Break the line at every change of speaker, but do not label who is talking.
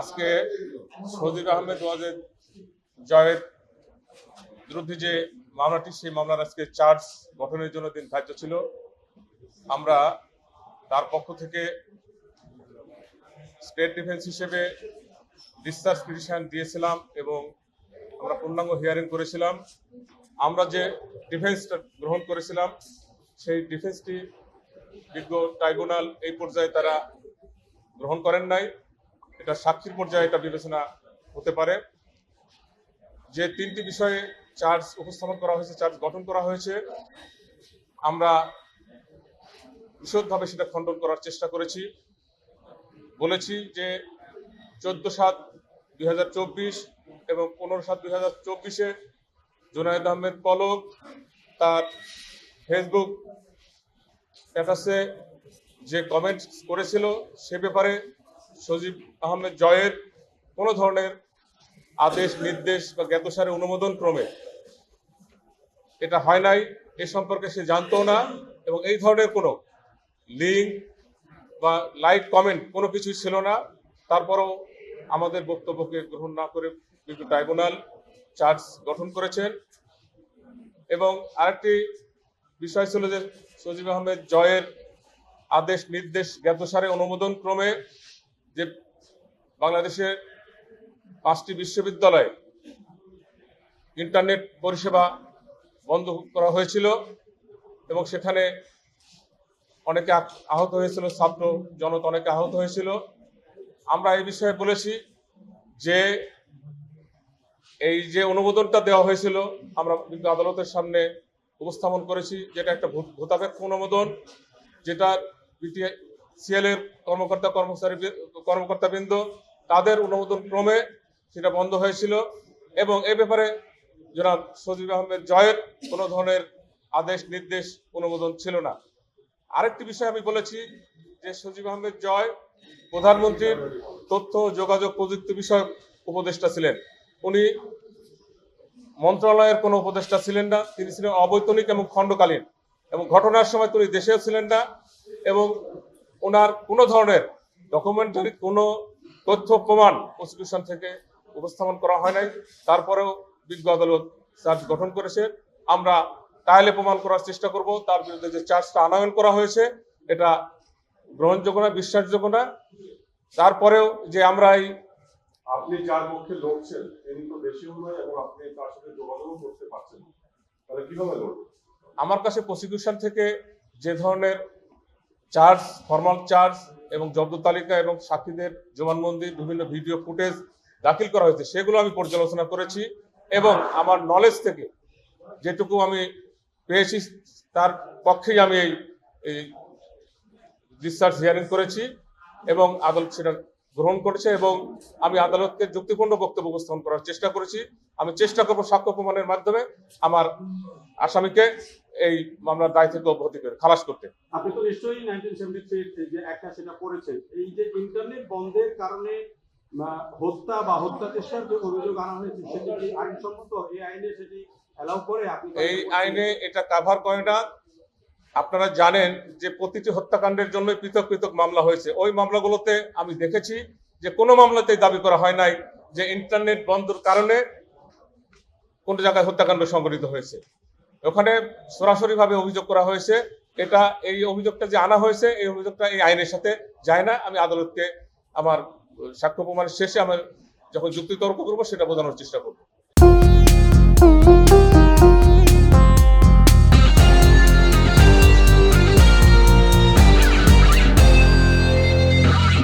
আজকে সজিব আহমেদ ওয়াজেদ জয়ের বিরুদ্ধে যে মামলাটি, সেই মামলার আজকে চার্জ গঠনের জন্য দিন ধার্য ছিল। আমরা তার পক্ষ থেকে স্টেট ডিফেন্স হিসেবে ডিসচার্জ পিটিশন দিয়েছিলাম এবং আমরা পূর্ণাঙ্গ হিয়ারিং করেছিলাম। আমরা যে ডিফেন্সটা গ্রহণ করেছিলাম সেই ডিফেন্সটি বিজ্ঞ ট্রাইব্যুনাল এই পর্যায়ে তারা গ্রহণ করেন নাই। এটা সাক্ষীর পর্যায়ে এটা বিবেচনা হতে পারে। যে তিনটি বিষয়ে চার্জ উপস্থাপন করা হয়েছে, চার্জ গঠন করা হয়েছে, আমরা বিশদভাবে সেটা খণ্ডন করার চেষ্টা করেছি। বলেছি যে 14/7/2024 এবং 15/7/2024 জুনায়েদ আহমেদ পলক তার ফেসবুক স্ট্যাটাসে যে কমেন্ট করেছিল সে ব্যাপারে সজিব আহমেদ জয়ের কোনো ধরনের আদেশ, নির্দেশ বা জ্ঞাতসারে অনুমোদন ক্রমে এটা হয় নাই। এ সম্পর্কে সে জানতো না এবং এই ধরনের কোনো লিঙ্ক বা লাইক কমেন্ট কোনো কিছুই ছিল না। তারপরও আমাদের বক্তব্যকে গ্রহণ না করে বিজ্ঞ ট্রাইব্যুনাল চার্জ গঠন করেছেন। এবং আরেকটি বিষয় ছিল যে সজিব আহমেদ জয়ের আদেশ, নির্দেশ, জ্ঞাতসারে অনুমোদন ক্রমে যে বাংলাদেশের 5টি বিশ্ববিদ্যালয়ে ইন্টারনেট পরিষেবা বন্ধ করা হয়েছিল এবং সেখানে অনেকে আহত হয়েছিল, ছাত্র জনতা অনেকে আহত হয়েছিল। আমরা এই বিষয়ে বলেছি যে এই যে অনুমোদনটা দেওয়া হয়েছিল আমরা বিজ্ঞ আদালতের সামনে উপস্থাপন করেছি, যেটা একটা ভূতাপেক্ষ অনুমোদন, যেটা বিটিসিএল এর কর্মকর্তাবৃন্দ তাদের অনুমোদন ক্রমে সেটা বন্ধ হয়েছিল এবং এ ব্যাপারে জনাব সজিব আহমেদ জয়ের কোনো ধরনের আদেশ, নির্দেশ, অনুমোদন ছিল না। আরেকটি বিষয় আমি বলেছি যে সজিব আহমেদ জয় প্রধানমন্ত্রীর তথ্য যোগাযোগ প্রযুক্তি বিষয়ক উপদেষ্টা ছিলেন। উনি মন্ত্রণালয়ের কোনো উপদেষ্টা ছিলেন না, তিনি ছিলেন অবৈতনিক এবং খণ্ডকালীন এবং ঘটনার সময় তিনি দেশেও ছিলেন না এবং ওনার কোনো ধরনের ডকুমেন্টারি কোনো তথ্য প্রমাণ প্রসিকিউশন থেকে উপস্থাপন করা হয় নাই। তারপরেও বিজ্ঞ আদালত চার্জ গঠন করেছে। আমরা ট্রায়ালে প্রমাণ করার চেষ্টা করব তার বিরুদ্ধে যে চার্জটা আনয়ন করা হয়েছে এটা গ্রহণযোগ্য না, বিশ্বাসযোগ্য না। তারপরেও যে আমরা এই
আপনি যার পক্ষে লড়ছেন তিনি তো দেশীয় নয় এবং আপনি তার সাথে যোগাযোগ করতে পারছেন, তাহলে কিভাবে লড়বেন?
আমার কাছে প্রসিকিউশন থেকে যে ধরনের চার্জ, ফরমাল চার্জ এবং জব্দ তালিকা এবং সাক্ষীদের জবানবন্দি, বিভিন্ন ভিডিও ফুটেজ দাখিল করা হয়েছে সেগুলো আমি পর্যালোচনা করেছি এবং আমার নলেজ থেকে যেটুকু আমি পেয়েছি তার পক্ষেই আমি এই ডিসচার্জ হিয়ারিং করেছি এবং আদালত সেটা গ্রহণ করেছে এবং আমি আদালতকে যুক্তিপূর্ণ বক্তব্য উপস্থাপন করার চেষ্টা করেছি। আমি চেষ্টা করব সাক্ষ্য প্রমাণের মাধ্যমে আমার আসামিকে এই মামলার দায় থেকে অব্যাহতি করে খালাস করতে।
আপনি তো নিশ্চয়ই 1973 যে একটা সেটা পড়েছেন, এই যে ইন্টারনেট বন্ধের কারণে হত্যা বা হত্যা চেষ্টার যে অভিযোগ আনা হয়েছে সেটি কি আইনসম্মত? এই আইনে সেটি অ্যালাউ করে? আপনি
এই আইনে এটা কভার করে না। আপনারা জানেন যে প্রতিটি হত্যাকাণ্ডের জন্য পৃথক পৃথক মামলা হয়েছে। ওই মামলাগুলোতে আমি দেখেছি যে কোনো মামলাতেই দাবি করা হয় নাই যে ইন্টারনেট বন্ধের কারণে কোন জায়গায় হত্যাকাণ্ড সংঘটিত হয়েছে। ওখানে সরাসরিভাবে অভিযোগ করা হয়েছে। এটা এই অভিযোগটা যে আনা হয়েছে এই অভিযোগটা এই আইনের সাথে যায় না। আমি আদালতকে আমার সাক্ষ্য প্রমাণের শেষে আমার যখন যুক্তি তর্ক করবো সেটা বোঝানোর চেষ্টা করবো।